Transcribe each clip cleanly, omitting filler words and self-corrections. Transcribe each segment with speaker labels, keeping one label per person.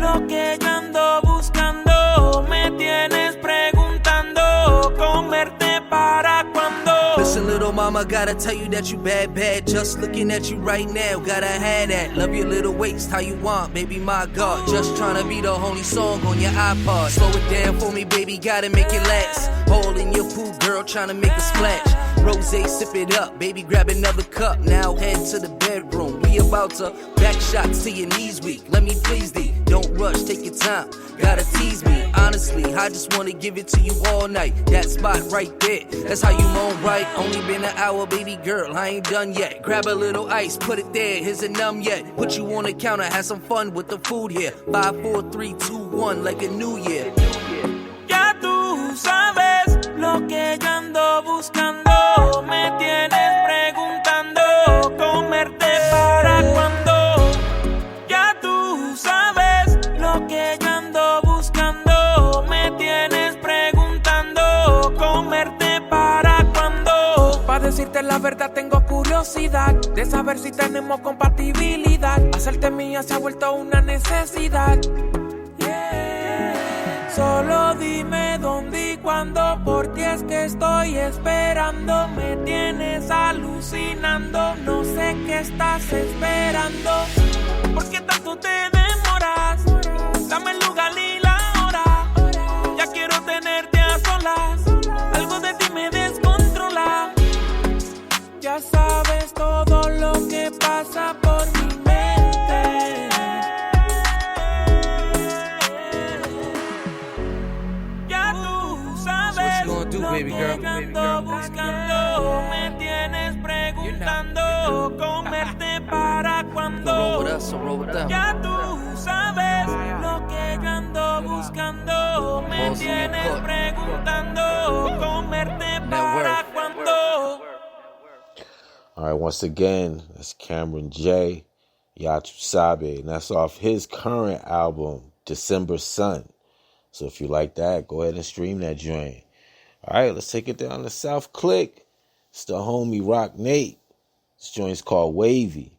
Speaker 1: lo que yo ando buscando. Me tienes preguntando, comerte para cuando.
Speaker 2: Listen, little mama, gotta tell you that you bad, bad. Just looking at you right now, gotta have that. Love your little waist, how you want, baby, my God. Just tryna be the only song on your iPod. Slow it down for me, baby, gotta make it last. Hole in your pool, girl, tryna make a splash. Rosé, sip it up, baby, grab another cup. Now head to the bedroom, we about to back shots to your knees weak. Let me please thee, don't rush, take your time. Gotta tease me, honestly, I just wanna give it to you all night. That spot right there, that's how you moan right. Only been an hour, baby girl, I ain't done yet. Grab a little ice, put it there, here's a numb yet. Put you on the counter, have some fun with the food here. 5, 4, 3, 2, 1, like a new year.
Speaker 1: Ya tú sabes lo que yo ando buscando. Me tienes preguntando, comerte para cuando. Ya tú sabes lo que yo ando buscando. Me tienes preguntando, comerte para cuando.
Speaker 3: Para decirte la verdad tengo curiosidad de saber si tenemos compatibilidad. Hacerte mía se ha vuelto una necesidad. Solo dime dónde y cuándo, por ti es que estoy esperando. Me tienes alucinando, no sé qué estás esperando. ¿Por qué tanto te demoras? Dame el lugar y la hora. Ya quiero tenerte a solas. Algo de ti me descontrola. Ya sabes todo lo que pasa por mi mente.
Speaker 2: Do, baby girl.
Speaker 1: Buscando, me tienes preguntando, comerte para cuando. Ya tú sabes lo que yo ando buscando. Me tienes preguntando, comerte para cuando.
Speaker 4: All right, once again, that's Cameron J. Ya Tu Sabe, and that's off his current album, December Sun. So if you like that, go ahead and stream that joint. All right, let's take it down to South Click. It's the homie Rock Nate. This joint's called Wavy.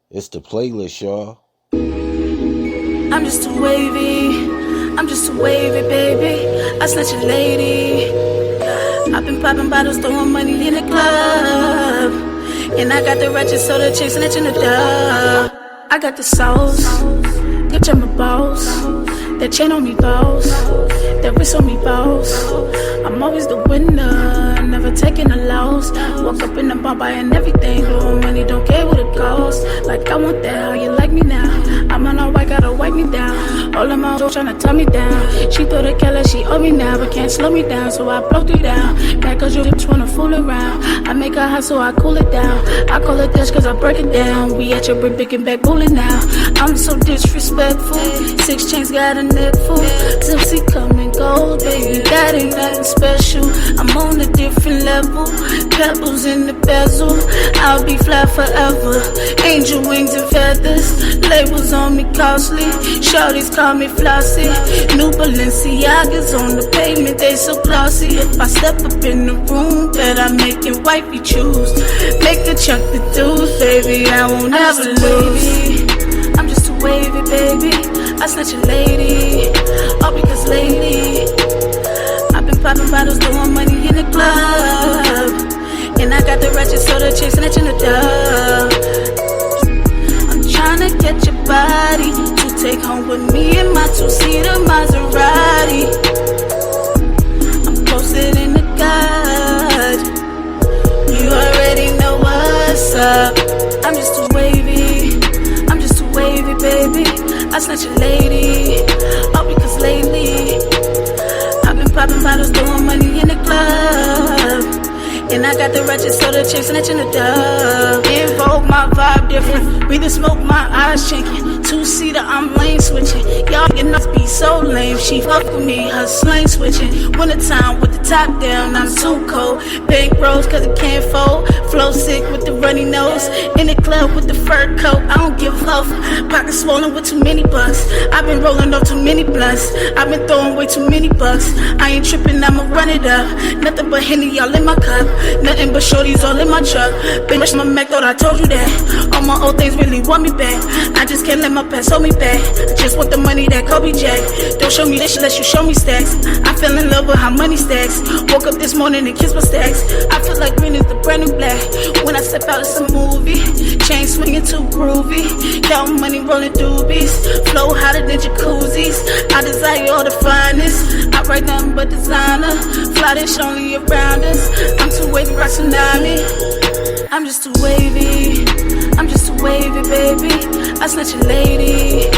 Speaker 4: It's the playlist, y'all.
Speaker 5: I'm just too wavy. I'm just too wavy, baby. I snatch a lady. I've been popping bottles, throwing money in the club. And I got the ratchet soda chicks snatching the dub. I got the sauce. Bitch, I'm a boss. That chain on me, boss. That wrist on me, boss. I'm always the winner, never taking a loss. Walk up in the bar buying everything, blowing money, don't care what it costs. Like I want that, how you like me now? I'm on all white, gotta wipe me down. All of my hoes tryna tie me down. She throw the color, she owe me now, but can't slow me down, so I blow through down. Mad cause you bitch wanna fool around. I make her hot, so I cool it down. I call it dash cause I break it down. We at your brick, big and back bullet now. I'm so disrespectful. 6 chains got a neck full. Tipsy come and go, baby, that ain't nothing special. I'm on a different level. Pebbles in the bezel. I'll be fly forever. Angel wings and feathers. Labels on me costly. Shorties call me flossy. New Balenciagas on the pavement, they so glossy. If I step up in the room, bet I make it wifey choose. Make a chunk the dudes, baby, I won't ever lose. I'm just too wavy, baby. I snatch a lady. All because lately I've been popping bottles, throwing money in the club. And I got the ratchet soda chicks snatching the dub. I'm tryna get your body to take home with me in my 2-seater Maserati. I'm posted in the God. You already know what's up. I'm just too wavy. I'm just too wavy, baby. I snatch a lady. All because lately I've been popping bottles, throwing money in the club. And I got the ratchet soda chicks snatching the dub. Invoke my vibe different. Breathe and smoke, my eyes chinking. 2-seater, I'm lane switching. Y'all can not be so lame. She fuck with me, her slang switching. Wintertime with the top down, I'm too cold. Bank rolls cause it can't fold. Flow sick with the runny nose. In the club with the fur coat, I don't give a fuck. Pockets swollen with too many bucks. I've been rolling up too many blunts. I've been throwing way too many bucks. I ain't tripping, I'ma run it up. Nothing but Henny all in my cup. Nothing but shorties all in my truck. Been rush my Mac, thought I told you that. All my old things really want me back. I just can't let my past hold me back. I just want the money that OBJ, don't show me this unless you show me stacks. I fell in love with how money stacks. Woke up this morning and kissed my stacks. I feel like green is the brand new black. When I step out, it's a movie. Chain swinging too groovy. Counting money, rolling doobies. Flow hotter than jacuzzis. I desire all the finest. I write nothing but designer. Fly this only around us. I'm too wavy, rock tsunami. I'm just too wavy. I'm just too wavy, baby. I snatch a lady.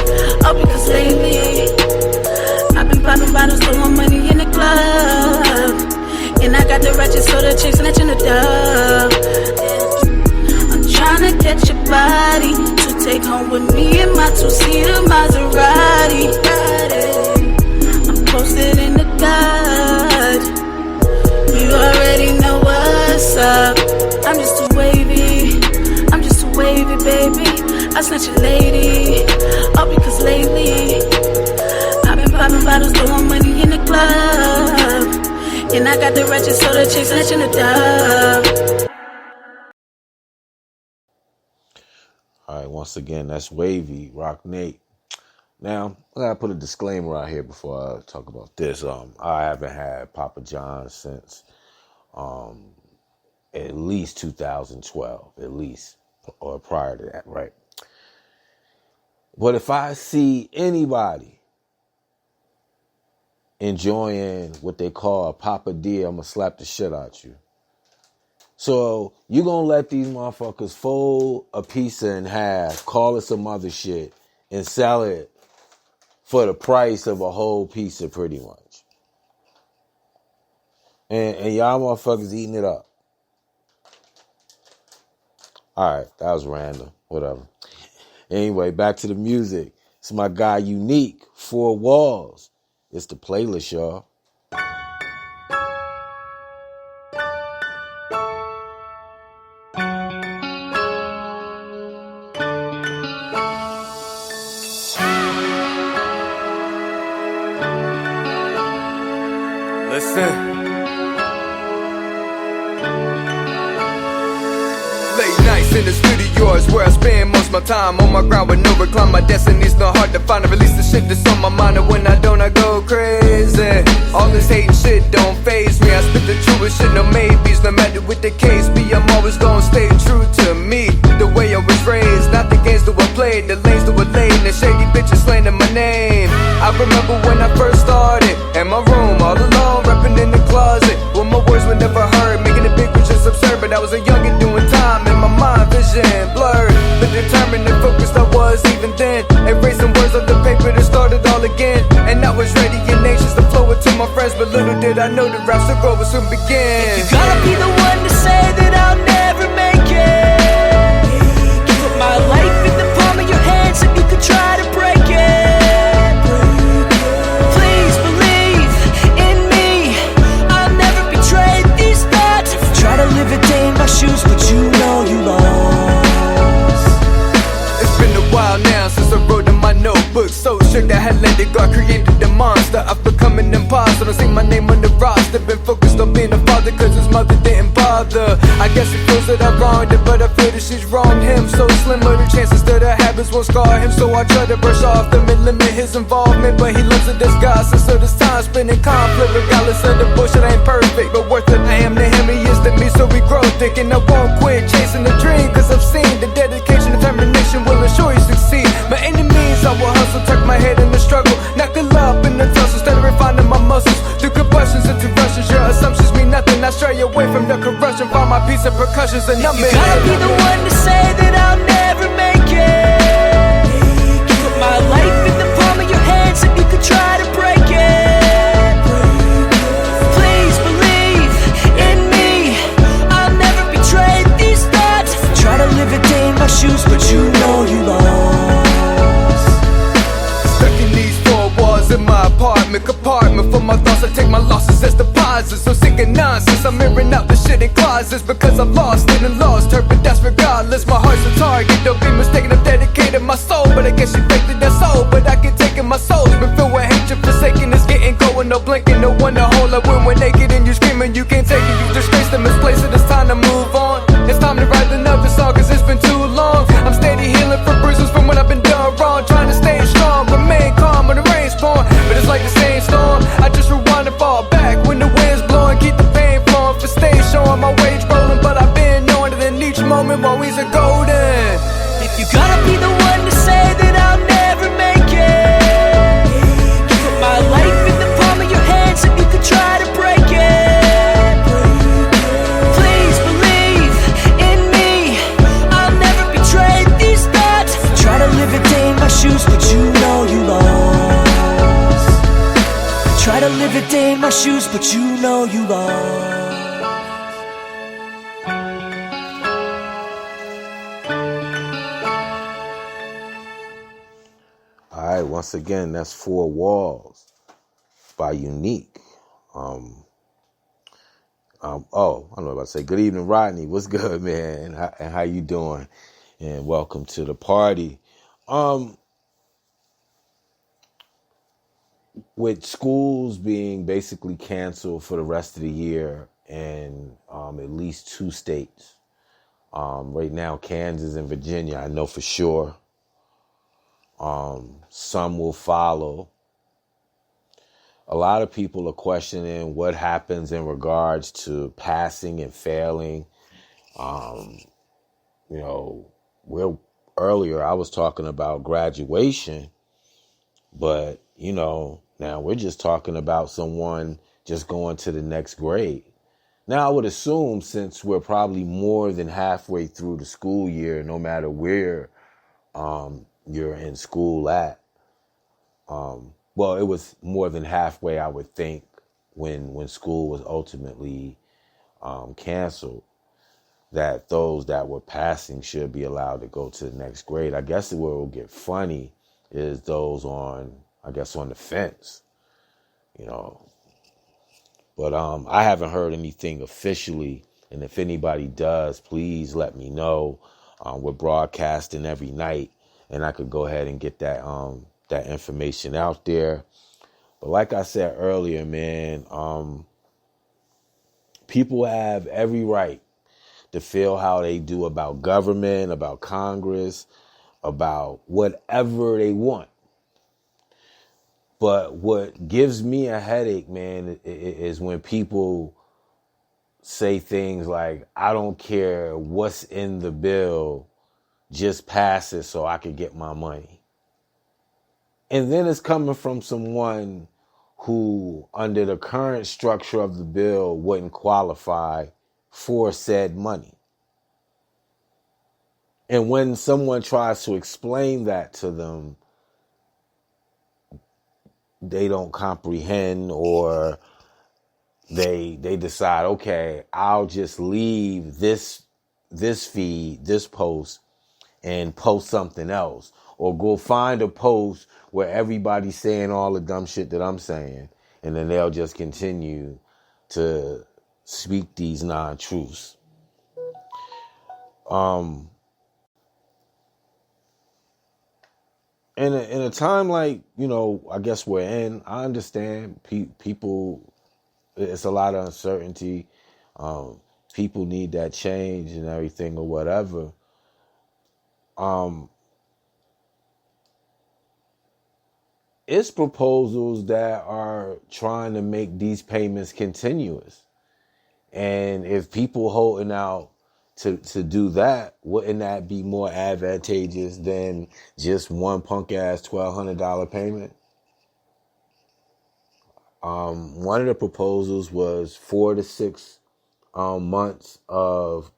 Speaker 5: Oh, because lately I've been popping bottles, throwing money in the club. And I got the ratchet, so the chicks snatching the dub. I'm tryna catch your body to take home with me in my two-seater Maserati. I'm posted in the God. You already know what's up. I'm just too wavy. I'm just too wavy, baby. I snatch a lady. Oh, because lately I've been popping bottles, throwing money in the club. And I got the ratchet, so the chicks snatching the dub.
Speaker 4: All right, once again, that's Wavy, Rock Nate. Now, I gotta put a disclaimer out here before I talk about this. I haven't had Papa John since at least 2012, at least, or prior to that, right? But if I see anybody enjoying what they call a Papa D, I'm gonna slap the shit out you. So you gonna let these motherfuckers fold a pizza in half, call it some other shit, and sell it for the price of a whole pizza, pretty much. And y'all motherfuckers eating it up. All right, that was random. Whatever. Anyway, back to the music. It's my guy Unique, 4 Walls. It's the playlist, y'all.
Speaker 6: Listen. Late nights in the studio is where I spend most of my time. On my grind with no recline. My destiny's not hard to find. I release the shit that's on my mind, and when I don't, I go crazy. All this hating shit don't faze me. I spit the truest shit, no maybes. No matter what the case be, I'm always gonna stay true to me. The way I was raised, not the games that I played, the lanes that were laid, and the shady bitches slandering my name. I remember when I first started, in my room, all alone, rapping in the closet, when my words were never heard, making it big was just absurd. But I was a youngin' doing time, and my mind vision blurred, but determined and focused I was even then. Erasing words on the paper to start it all again. And I was ready and anxious to flow it to my friends, but little did I know the rap circle would soon begin.
Speaker 3: You gotta be the one to say that I'll never make it. Put my life in the palm of your hands if you could try to break it. Please believe in me, I'll never betray these thoughts. Try to live a day in my shoes, but you know you lost.
Speaker 6: It's been a while now since I wrote in my notebook. So shook that had let it go, I created the monster. I've become an imposter, don't see my name on the roster. Been focused on being a father cause his mother didn't bother. I guess it feels that I wronged her, but I feel that she's wronged him. So slimmer the chances that her habits won't scar him. So I try to brush off them and limit his involvement, but he loves to disguise. So this time spending conflict, regardless of the bullshit ain't perfect, but worth it. I am to him, he is to me, so we grow thick. And I won't quit chasing the dream, cause I've seen the dedication, determination will ensure you succeed. My enemies, I will hustle, tuck my head in the struggle, knuckle up in the tussle, instead of refining my muscles through combustions into rushes. Your assumptions mean nothing, I stray away from the corruption, find my peace and percussions, and I'm in.
Speaker 3: You gotta be the one to say that I'll never make it. Put my life in the palm of your hands if you could try to break it. Please believe in me, I'll never betray these thoughts. Try to live a day in my shoes, but you know you lost.
Speaker 6: Stuck in these 4 walls in my apartment compartment. For my thoughts, I take my losses as deposits. So sick of nonsense, I'm airing out the shit in closets, because I've lost it and lost her, but that's regardless. My heart's a target, don't be mistaken, I've dedicated my soul, but I guess she faked it, that's all. But I can take it, my soul's been filled with hatred, forsaken, it's getting cold, no blinking, no one to hold up when we're naked and you screaming, you can't take it, you disgrace them, misplace it, it's time to move on. It's time to write another song, cause it's been too long. I'm steady healing from bruises from when I've been done wrong, trying to stay strong, remain calm when the rain's
Speaker 3: my shoes, but you know you lost.
Speaker 4: All right, once again, that's Four Walls by Unique. Oh, I don't know what about to say. Good evening, Rodney. What's good, man? And how you doing? And welcome to the party. With schools being basically canceled for the rest of the year in at least 2 states. Right now, Kansas and Virginia, I know for sure. Some will follow. A lot of people are questioning what happens in regards to passing and failing. Earlier I was talking about graduation, but, now we're just talking about someone just going to the next grade. Now, I would assume since we're probably more than halfway through the school year, no matter where you're in school at, well, it was more than halfway, I would think, when school was ultimately canceled, that those that were passing should be allowed to go to the next grade. I guess where it will get funny is those on the fence, But I haven't heard anything officially, and if anybody does, please let me know. We're broadcasting every night, and I could go ahead and get that that information out there. But like I said earlier, man, people have every right to feel how they do about government, about Congress, about whatever they want. But what gives me a headache, man, is when people say things like, I don't care what's in the bill, just pass it so I can get my money. And then it's coming from someone who, under the current structure of the bill, wouldn't qualify for said money. And when someone tries to explain that to them, they don't comprehend, or they decide, okay, I'll just leave this feed, this post, and post something else, or go find a post where everybody's saying all the dumb shit that I'm saying, and then they'll just continue to speak these non-truths. In a time like, I guess we're in, I understand people, it's a lot of uncertainty. People need that change and everything or whatever. It's proposals that are trying to make these payments continuous. And if people holding out to do that, wouldn't that be more advantageous than just one punk ass $1,200 payment? One of the proposals was 4 to 6 months of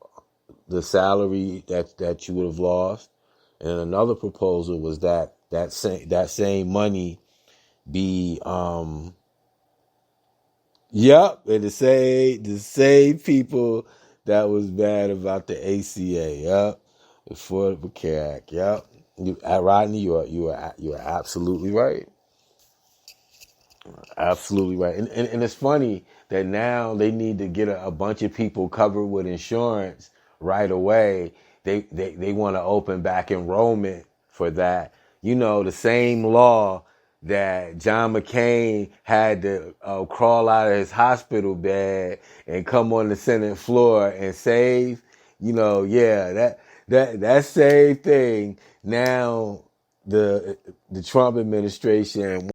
Speaker 4: the salary that you would have lost, and another proposal was that same money be and the same people that was bad about the ACA, the Affordable Care Act, Rodney, you are absolutely right. Absolutely right. And it's funny that now they need to get a bunch of people covered with insurance right away. They want to open back enrollment for that. The same law that John McCain had to crawl out of his hospital bed and come on the Senate floor and save, that same thing. Now the Trump administration